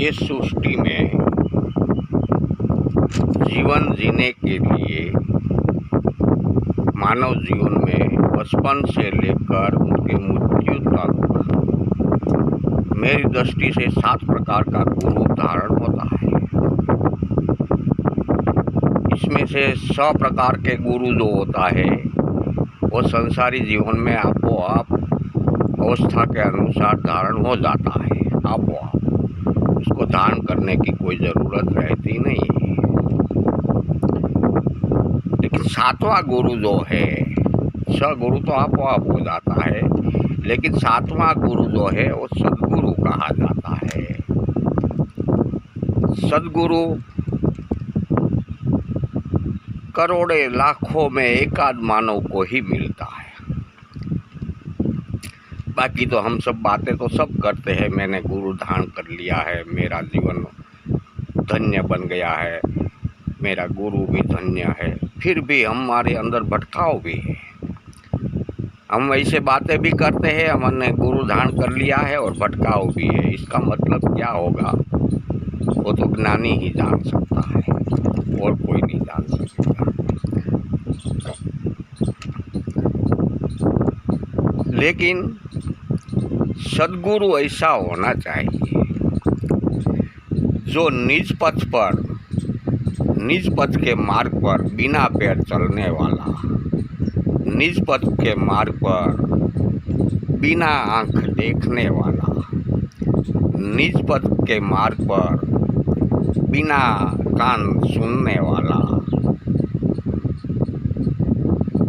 इस सृष्टि में जीवन जीने के लिए मानव जीवन में बचपन से लेकर उनके मृत्यु तक मेरी दृष्टि से 7 प्रकार का गुरु धारण होता है। इसमें से 100 प्रकार के गुरु जो होता है वो संसारी जीवन में आपो आप अवस्था के अनुसार धारण हो जाता है। आपो आप उसको धारण करने की कोई ज़रूरत रहती नहीं है। लेकिन 7वां गुरु जो है, 6 गुरु तो आपो आप हो जाता है, लेकिन 7वां गुरु जो है वो सद्गुरु कहा जाता है। सद्गुरु करोड़े लाखों में एकाध मानव को ही मिलता है। बाकी तो हम सब बातें तो सब करते हैं, मैंने गुरु धारण कर लिया है, मेरा जीवन धन्य बन गया है, मेरा गुरु भी धन्य है। फिर भी हमारे अंदर भटकाव भी है। हम ऐसे बातें भी करते हैं, हमने गुरु धारण कर लिया है और भटकाव भी है। इसका मतलब क्या होगा वो तो ज्ञानी ही जान सकता है और कोई नहीं जान सकेगा। लेकिन सद्गुरु ऐसा होना चाहिए जो निज पथ के मार्ग पर बिना पैर चलने वाला, निज पथ के मार्ग पर बिना आँख देखने वाला, निज पथ के मार्ग पर बिना कान सुनने वाला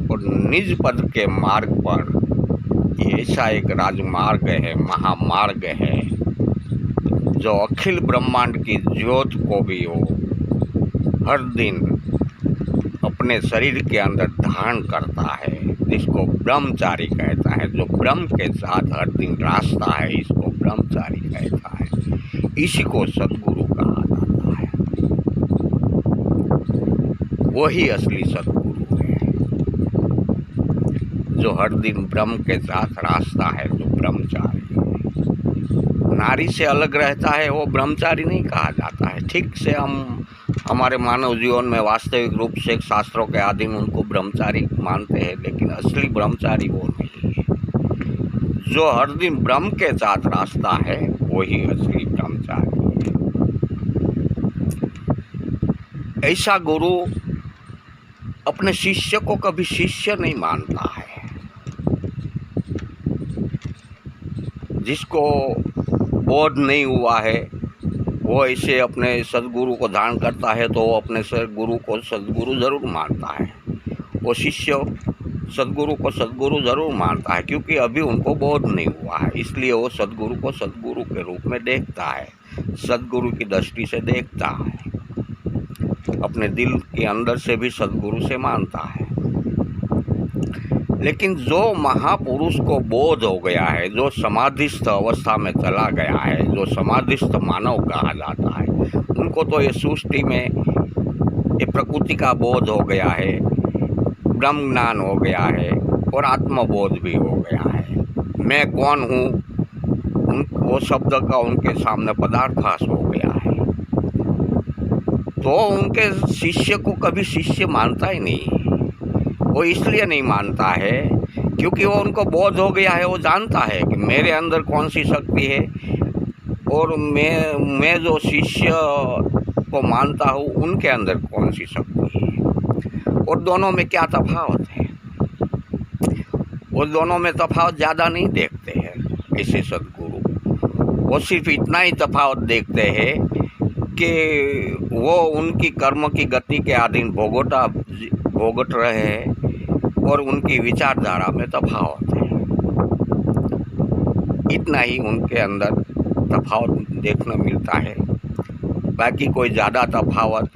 और निज पथ के मार्ग पर ऐसा एक राजमार्ग है, महामार्ग है, जो अखिल ब्रह्मांड की ज्योत को भी वो हर दिन अपने शरीर के अंदर धारण करता है, जिसको ब्रह्मचारी कहता है। जो ब्रह्म के साथ हर दिन रास्ता है, इसको ब्रह्मचारी कहता है। इसी को सद्गुरु कहा जाता है। वही असली सद्गुरु है, जो हर दिन ब्रह्म के साथ रास्ता है, जो ब्रह्मचारी है। नारी से अलग रहता है वो ब्रह्मचारी नहीं कहा जाता है। ठीक से हम हमारे मानव जीवन में वास्तविक रूप से शास्त्रों के अधीन उनको ब्रह्मचारी मानते हैं, लेकिन असली ब्रह्मचारी वो नहीं है। जो हर दिन ब्रह्म के साथ रास्ता है वही असली ब्रह्मचारी है। ऐसा गुरु अपने शिष्य को कभी शिष्य नहीं मानता है। जिसको बोध नहीं हुआ है वो ऐसे अपने सद्गुरु को धारण करता है तो वो अपने गुरु को सद्गुरु ज़रूर मानता है। वो शिष्य सद्गुरु को सद्गुरु ज़रूर मानता है, क्योंकि अभी उनको बोध नहीं हुआ है। इसलिए वो सद्गुरु को सद्गुरु के रूप में देखता है, सद्गुरु की दृष्टि से देखता है, अपने दिल के अंदर से भी सद्गुरु से मानता है। लेकिन जो महापुरुष को बोध हो गया है, जो समाधिस्थ अवस्था में चला गया है, जो समाधिस्थ मानव कहा जाता है, उनको तो ये सृष्टि में ये प्रकृति का बोध हो गया है, ब्रह्म ज्ञान हो गया है और आत्मबोध भी हो गया है। मैं कौन हूँ वो शब्द का उनके सामने पदार्थास हो गया है। तो उनके शिष्य को कभी शिष्य मानता ही नहीं। वो इसलिए नहीं मानता है क्योंकि वो उनको बोध हो गया है। वो जानता है कि मेरे अंदर कौन सी शक्ति है और मैं जो शिष्य को मानता हूँ उनके अंदर कौन सी शक्ति है, और दोनों में क्या तफावत है। वो दोनों में तफावत ज़्यादा नहीं देखते हैं ऐसे सद्गुरु। वो सिर्फ इतना ही तफावत देखते हैं कि वो उनकी कर्म की गति के अधीन भोगट रहे हैं और उनकी विचारधारा में तफावत है। इतना ही उनके अंदर तफावत देखने मिलता है। बाकी कोई ज़्यादा तफावत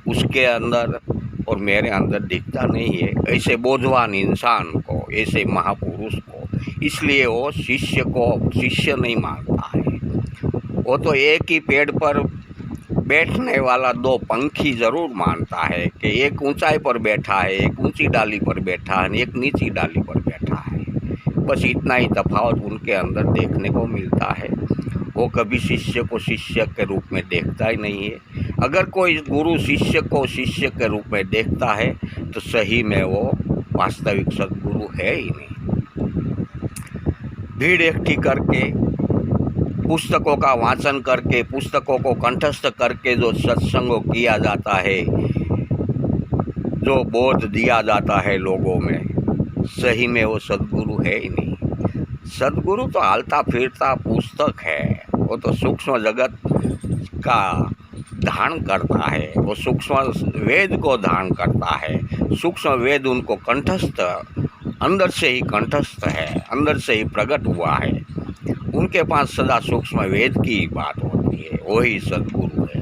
उसके अंदर और मेरे अंदर दिखता नहीं है। ऐसे बोधवान इंसान को, ऐसे महापुरुष को, इसलिए वो शिष्य को शिष्य नहीं मानता है। वो तो एक ही पेड़ पर बैठने वाला 2 पंखी ज़रूर मानता है कि एक ऊंचाई पर बैठा है, एक ऊंची डाली पर बैठा है, एक नीची डाली पर बैठा है। बस इतना ही तफावत उनके अंदर देखने को मिलता है। वो कभी शिष्य को शिष्य के रूप में देखता ही नहीं है। अगर कोई गुरु शिष्य को शिष्य के रूप में देखता है तो सही में वो वास्तविक सद्गुरु है ही नहीं। भीड़ इकट्ठी करके, पुस्तकों का वाचन करके, पुस्तकों को कंठस्थ करके जो सत्संग किया जाता है, जो बोध दिया जाता है लोगों में, सही में वो सद्गुरु है ही नहीं। सद्गुरु तो हालता फिरता पुस्तक है, वो तो सूक्ष्म जगत का धारण करता है, वो सूक्ष्म वेद को धारण करता है। सूक्ष्म वेद उनको कंठस्थ, अंदर से ही कंठस्थ है, अंदर से ही प्रकट हुआ है। उनके पास सदा सूक्ष्म वेद की बात होती है, वही सद्गुरु है।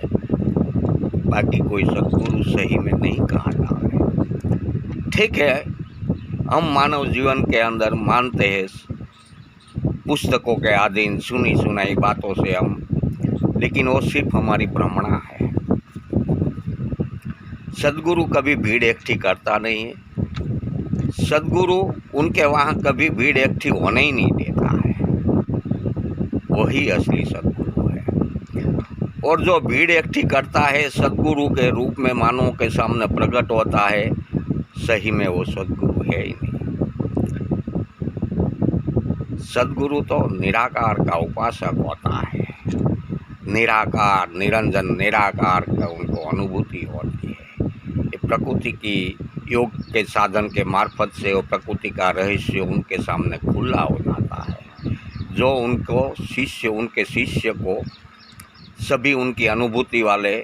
बाकी कोई सद्गुरु सही में नहीं कहा जा रहा। ठीक है, हम मानव जीवन के अंदर मानते हैं पुस्तकों के अधीन सुनी सुनाई बातों से हम, लेकिन वो सिर्फ हमारी भ्रमणा है। सद्गुरु कभी भीड़ इकट्ठी करता नहीं है। सद्गुरु उनके वहाँ कभी भीड़ इकट्ठी होने ही नहीं देता है, वही असली सद्गुरु है। और जो भीड़ इकट्ठी करता है, सद्गुरु के रूप में मानवों के सामने प्रकट होता है, सही में वो सद्गुरु है ही नहीं। सद्गुरु तो निराकार का उपासक होता है। निराकार, निरंजन निराकार का उनको अनुभूति होती है। ये प्रकृति की योग के साधन के मार्फत से वो प्रकृति का रहस्य उनके सामने खुला हो जाता है। जो उनको शिष्य, उनके शिष्य को सभी उनकी अनुभूति वाले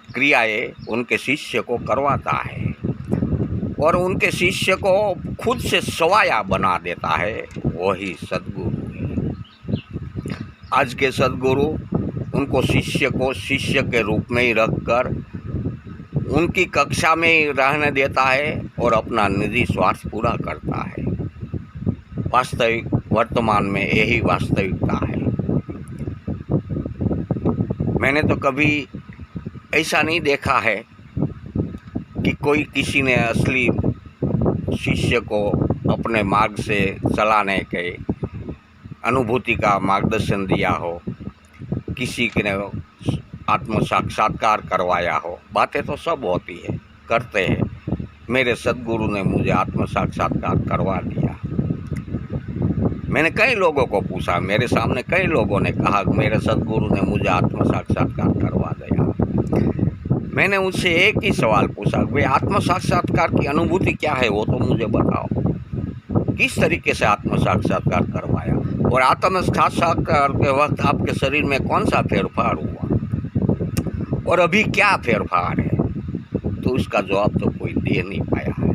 क्रियाएं उनके शिष्य को करवाता है और उनके शिष्य को खुद से सवाया बना देता है, वही सद्गुरु है। आज के सद्गुरु उनको शिष्य को शिष्य के रूप में ही रखकर उनकी कक्षा में ही रहने देता है और अपना निजी स्वार्थ पूरा करता है। वास्तविक वर्तमान में यही वास्तविकता है। मैंने तो कभी ऐसा नहीं देखा है कि कोई किसी ने असली शिष्य को अपने मार्ग से चलाने के अनुभूति का मार्गदर्शन दिया हो, किसी ने आत्म साक्षात्कार करवाया हो। बातें तो सब होती है, करते हैं। मेरे सद्गुरु ने मुझे आत्म साक्षात्कार करवा दिया। मैंने कई लोगों को पूछा, मेरे सामने कई लोगों ने कहा मेरे सद्गुरु ने मुझे आत्म साक्षात्कार करवा दिया। मैंने उनसे एक ही सवाल पूछा, भाई आत्म साक्षात्कार की अनुभूति क्या है, वो तो मुझे बताओ। किस तरीके से आत्म साक्षात्कार करवाया और आत्म साक्षात्कार के वक्त आपके शरीर में कौन सा फेरफार हुआ और अभी क्या फेरफार है? तो उसका जवाब तो कोई दे नहीं पाया है।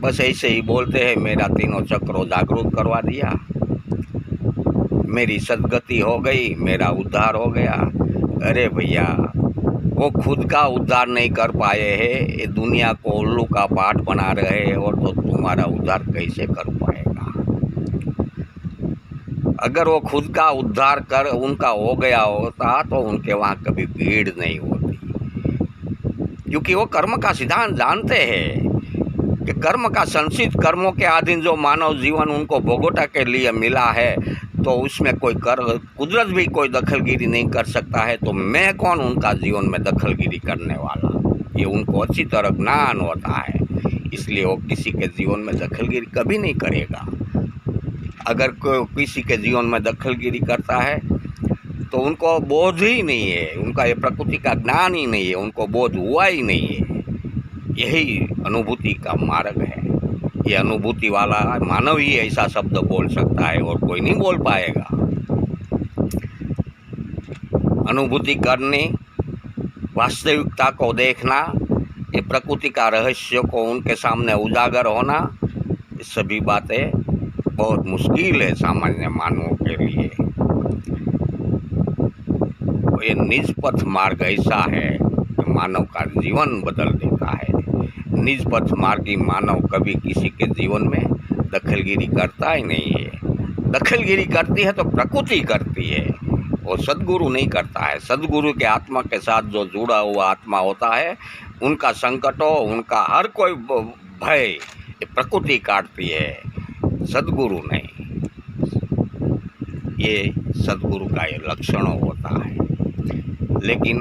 बस ऐसे ही बोलते हैं, मेरा तीनों चक्रों जागरूक करवा दिया, मेरी सद्गति हो गई, मेरा उद्धार हो गया। अरे भैया, वो खुद का उद्धार नहीं कर पाए हैं, ये दुनिया को उल्लू का पाठ बना रहे हैं, और तो तुम्हारा उद्धार कैसे कर पाएगा? अगर वो खुद का उद्धार कर उनका हो गया होता तो उनके वहाँ कभी भीड़ नहीं होती, क्योंकि वो कर्म का सिद्धांत जानते हैं कि कर्म का संचित कर्मों के अधीन जो मानव जीवन उनको भोगोटा के लिए मिला है, तो उसमें कोई कुदरत भी कोई दखलगिरी नहीं कर सकता है। तो मैं कौन उनका जीवन में दखलगिरी करने वाला? ये उनको अच्छी तरह ज्ञान होता है, इसलिए वो किसी के जीवन में दखलगिरी कभी नहीं करेगा। अगर कोई किसी के जीवन में दखलगिरी करता है तो उनको बोध ही नहीं है, उनका ये प्रकृति का ज्ञान ही नहीं है, उनको बोध हुआ ही नहीं है। यही अनुभूति का मार्ग है। ये अनुभूति वाला मानव ही ऐसा शब्द बोल सकता है और कोई नहीं बोल पाएगा। अनुभूति करनी, वास्तविकता को देखना, ये प्रकृति का रहस्य को उनके सामने उजागर होना, ये सभी बातें बहुत मुश्किल है सामान्य मानवों के लिए। ये निष्पथ मार्ग ऐसा है कि मानव का जीवन बदल देता है। निष्पथ मार्गी मानव कभी किसी के जीवन में दखलगिरी करता ही नहीं है। दखलगिरी करती है तो प्रकृति करती है, वो सद्गुरु नहीं करता है। सद्गुरु के आत्मा के साथ जो जुड़ा हुआ आत्मा होता है, उनका संकट हो, उनका हर कोई भय प्रकृति काटती है, सद्गुरु नहीं। ये सद्गुरु का ये लक्षण होता है। लेकिन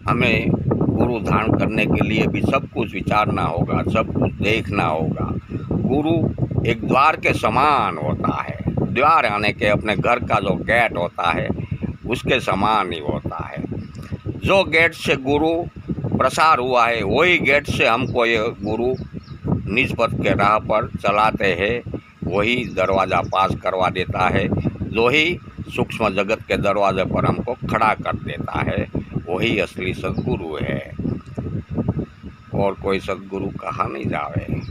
हमें गुरु धारण करने के लिए भी सब कुछ विचारना होगा, सब कुछ देखना होगा। गुरु एक द्वार के समान होता है, द्वार आने के अपने घर का जो गेट होता है उसके समान ही होता है। जो गेट से गुरु प्रसार हुआ है वही गेट से हमको ये गुरु निज पथ के राह पर चलाते हैं, वही दरवाज़ा पास करवा देता है, जो ही सूक्ष्म जगत के दरवाजे पर हमको खड़ा कर देता है, वही असली सद्गुरु है। और कोई सद्गुरु कहा नहीं जावे।